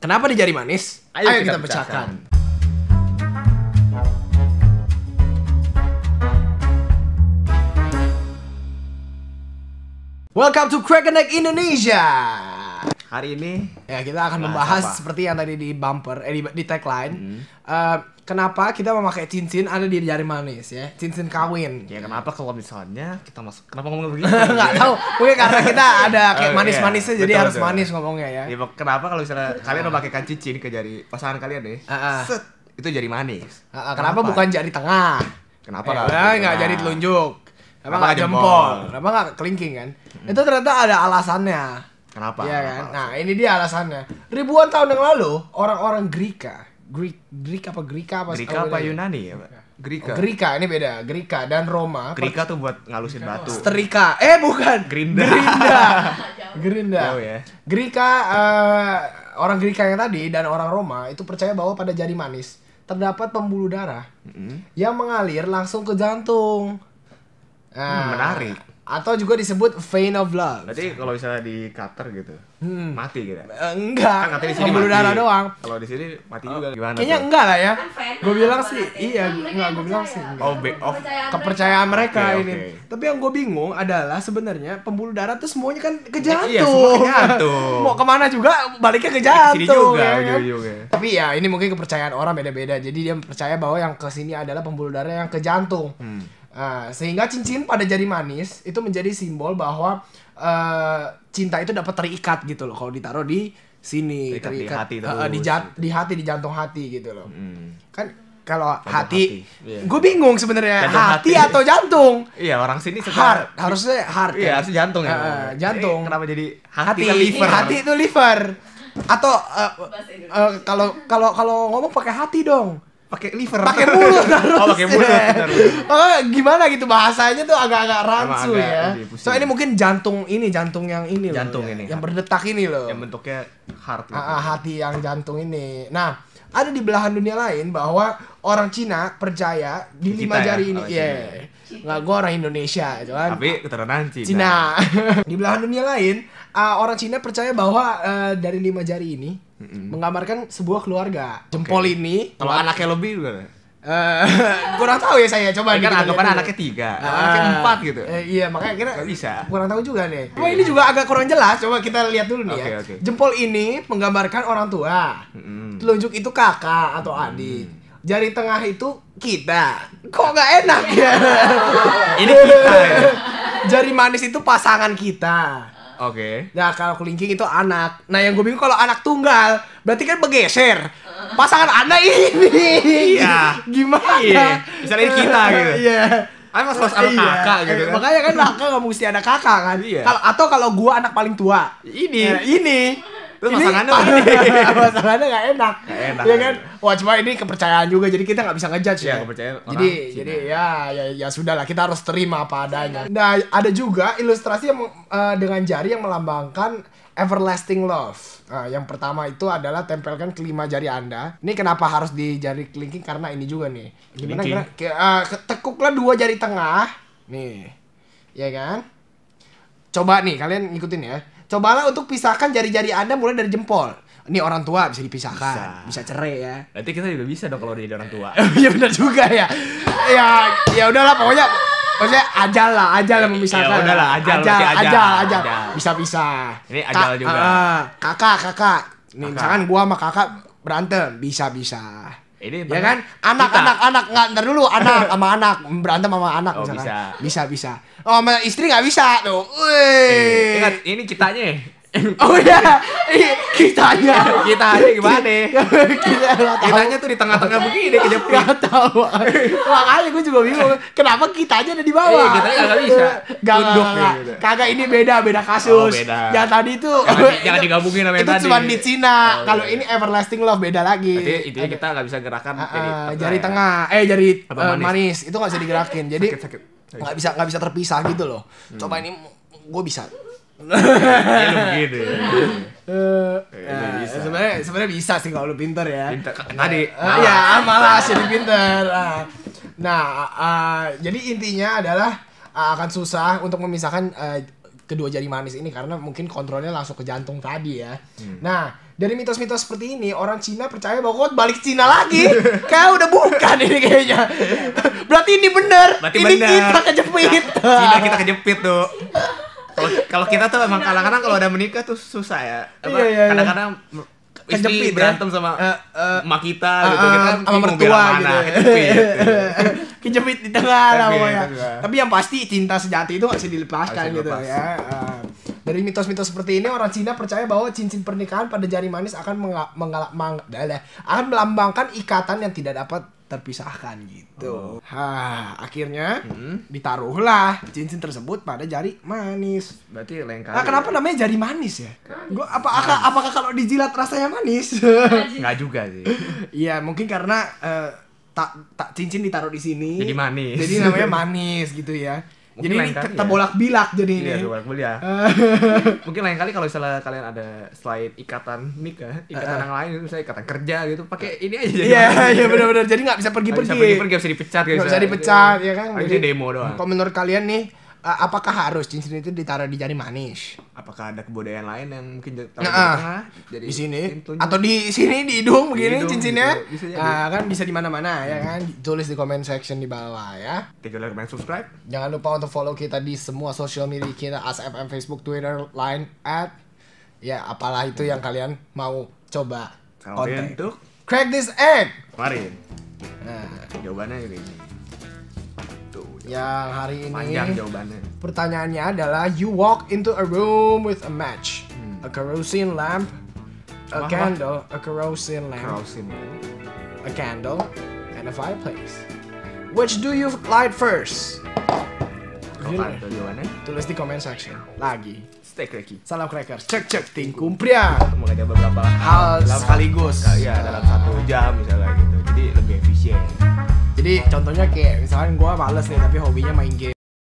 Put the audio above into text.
Kenapa di jari manis? Ayo kita pecahkan. Welcome to Crack and Egg Indonesia. Hari ini ya kita akan membahas seperti yang tadi di bumper, di tagline. Kenapa kita memakai cincin ada di jari manis ya? Cincin kawin. Ya kenapa kalau misalnya kita masuk, kenapa ngomong begitu? Nggak tahu. Mungkin karena kita ada kayak manis-manisnya, jadi betul, harus betul. manis ngomongnya ya. Ya kenapa kalau misalnya kalian memakaikan cincin ke jari pasangan kalian deh? Set, itu jari manis. Kenapa bukan jari tengah? Kenapa nggak jari telunjuk? Kenapa nggak jempol? Kenapa nggak kelingking kan? Itu ternyata ada alasannya. Kenapa? Iya kan? Nah, ini dia alasannya. Ribuan tahun yang lalu, orang-orang Greka apa Yunani ya, Pak? Greka, ini beda. Greka dan Roma. Greka tuh buat ngalusin batu. Setrika. Bukan. Gerinda. Jauh ya. Greka, orang Greka yang tadi dan orang Roma itu percaya bahwa pada jari manis terdapat pembuluh darah yang mengalir langsung ke jantung. Menarik. Atau juga disebut vein of love. Berarti kalau misalnya di cutter gitu, mati gitu. Enggak. Kan Pembuluh darah doang. Kalau di sini mati juga gimana? Kayaknya enggak lah ya. Gue bilang sih, gue bilang sih. Kepercayaan mereka ini. Tapi yang gue bingung adalah sebenarnya pembuluh darah tuh semuanya kan ke jantung. Iya, semua ke jantung. Mau kemana juga baliknya ke jantung. Juga, ya kan? juga. Tapi ya ini mungkin kepercayaan orang beda-beda. Jadi dia percaya bahwa yang ke sini adalah pembuluh darah yang ke jantung. Sehingga cincin pada jari manis itu menjadi simbol bahwa cinta itu dapat terikat gitu loh kalau ditaruh di sini, terikat di hati, di jantung hati gitu loh. Kan kalau hati. Gue bingung sebenarnya hati atau jantung. Iya, orang sini harusnya heart. Iya, harusnya jantung ya. Jantung. Kenapa jadi hati? Liver. Hati itu liver. Atau kalau ngomong pakai hati dong. Pakai liver, pakai mulut harus. Pakai mulut. Gimana gitu bahasanya tuh agak-agak rancu ya. So ini mungkin jantung yang ini jantung loh, ini yang berdetak ini loh. Yang bentuknya heart. Hati yang jantung ini. Nah, ada di belahan dunia lain bahwa orang Cina percaya di 5 jari ini. Nggak, gue orang Indonesia, cuman. Tapi keturunan Cina. Di belahan dunia lain, orang Cina percaya bahwa dari 5 jari ini menggambarkan sebuah keluarga. Jempol ini. Kalau anaknya lebih juga. Kurang tahu ya saya. Coba kan anggapan anaknya 3, anaknya 4 gitu. Iya, makanya kita nggak bisa. Kurang tahu juga nih. Cuma ini juga agak kurang jelas. Coba kita lihat dulu nih ya. Jempol ini menggambarkan orang tua. Telunjuk itu kakak atau adik. Jari tengah itu kita. Kok nggak enak ya? Ini kita ya. Jari manis itu pasangan kita. Oke. Nah, kalau kelingking itu anak. Nah, yang gue bingung kalau anak tunggal, berarti kan bergeser. Pasangan anak ini. Iya. Gimana? Iya. Misalnya kita gitu. Iya. Harus ada kakak gitu kan. Makanya kan kakak nggak mesti ada kakak kan. Iya. Atau kalau gue anak paling tua. Ini. Terus pasangannya pasangannya nggak enak. Ya kan? Wah, cuma ini kepercayaan juga, jadi kita nggak bisa ngejudge ya. Kepercayaan Jadi ya sudahlah, kita harus terima apa adanya. Nah, ada juga ilustrasi yang dengan jari yang melambangkan everlasting love. Nah, yang pertama itu adalah tempelkan kelima jari Anda. Ini kenapa harus di jari kelingking? Karena ini juga nih. Gimana? Tekuklah 2 jari tengah. Nih. Ya kan? Coba nih kalian ngikutin ya. Cobalah untuk pisahkan jari-jari Anda mulai dari jempol. Ini orang tua bisa dipisahkan, bisa cerai ya. Nanti kita juga bisa dong kalau jadi orang tua. Iya benar juga ya. Ya udahlah pokoknya ajal lah memisahkan. Ya udahlah, ajal. Bisa. Ini ajal juga. Kakak. Nih misalkan gua sama kakak berantem, bisa. Ini ya kan? Anak nggak, ntar dulu anak sama anak berantem sama anak misalkan. Bisa. Oh, sama istri nggak bisa tuh. Ingat, ini kitanya. Oh iya, kitanya gimana? Kitanya tuh di tengah-tengah begini kejepit. Gak tahu. Makanya gue juga bingung. Kenapa kitanya ada di bawah? Kitanya nggak bisa. Gak. Kagak, ini beda kasus. Yang tadi itu jangan digabungin sama yang tadi. Itu cuma di Cina. Kalau ini everlasting love beda lagi. Berarti intinya kita nggak bisa gerakan jari tengah. Jari manis. Itu nggak bisa digerakin. Jadi nggak bisa terpisah gitu loh. Coba ini gue bisa. Gitu. Sebenarnya bisa sih kalau lu pinter ya. Tadi. Malas jadi pinter. Jadi intinya adalah akan susah untuk memisahkan kedua jari manis ini karena mungkin kontrolnya langsung ke jantung tadi ya. Nah, Dari mitos-mitos seperti ini, orang Cina percaya bahwa kok balik Cina lagi. Kayak udah bukan ini kayaknya. Berarti ini bener. Berarti ini bener. kita kejepit. Cina kita kejepit tuh. Kalau kita tuh emang kadang-kadang kalau udah menikah tuh susah ya. Iya. Kadang-kadang istri Kejepit, berantem ya? sama emak kita gitu. Kita sama bingung mertua bela gitu. mana. Kejepit. Kejepit di tengah lah Kejepit, pokoknya. tengah. Tapi yang pasti cinta sejati itu gak bisa dilepaskan Nggak bisa gitu dilepas. ya. Dari mitos-mitos seperti ini, orang Cina percaya bahwa cincin pernikahan pada jari manis akan akan melambangkan ikatan yang tidak dapat terpisahkan gitu. Akhirnya ditaruhlah cincin tersebut pada jari manis. Berarti lain kali. Nah, kenapa namanya jari manis ya? Gua apakah kalau dijilat rasanya manis? Enggak juga sih. Iya, mungkin karena cincin ditaruh di sini. Jadi manis. Jadi namanya manis gitu ya. Mungkin Jadi lain ini kali kita ya. bolak-bilak jadi ini. Iya, bolak kuliah. Mungkin lain kali kalau misalnya kalian ada selain ikatan nikah, ikatan yang lain, misalnya ikatan kerja gitu, pakai ini aja jadi. Iya benar-benar. Jadi nggak bisa pergi-pergi. Bisa pergi-pergi, bisa dipecat, Nggak bisa dipecat ya kan. Jadi demo doang. Kalau menurut kalian nih, apakah harus cincin itu ditaruh di jari manis? Apakah ada kebudayaan lain yang mungkin taruh di Nah, tengah, jadi di sini tunjuk. atau di sini di hidung begini hidung cincinnya? gitu. Bisa jadi. Nah, kan bisa di mana-mana ya kan. Tulis di comment section di bawah ya. Tinggal like dan subscribe. Jangan lupa untuk follow kita di semua social media kita, ASFM, Facebook, Twitter, Line, ya apalah itu yang kalian mau coba konten. Untuk Crack this egg. kemarin. Nah, Jawabannya ini. Tuh. yang hari ini Panjang jawabannya. pertanyaannya adalah you walk into a room with a match, a kerosene lamp, a Apa? candle, a kerosene lamp, Crowsin. a candle, and a fireplace. Which do you light first? Apa itu jawabannya? Tulis di comment section. Lagi. Stay cracky. Salam crackers. Cek tingkum pria. Untuk mengajar beberapa Hal sekaligus. Ya, dalam 1 jam misalnya gitu. Jadi lebih efisien. Jadi contohnya kayak misalkan gue males nih tapi hobinya main game.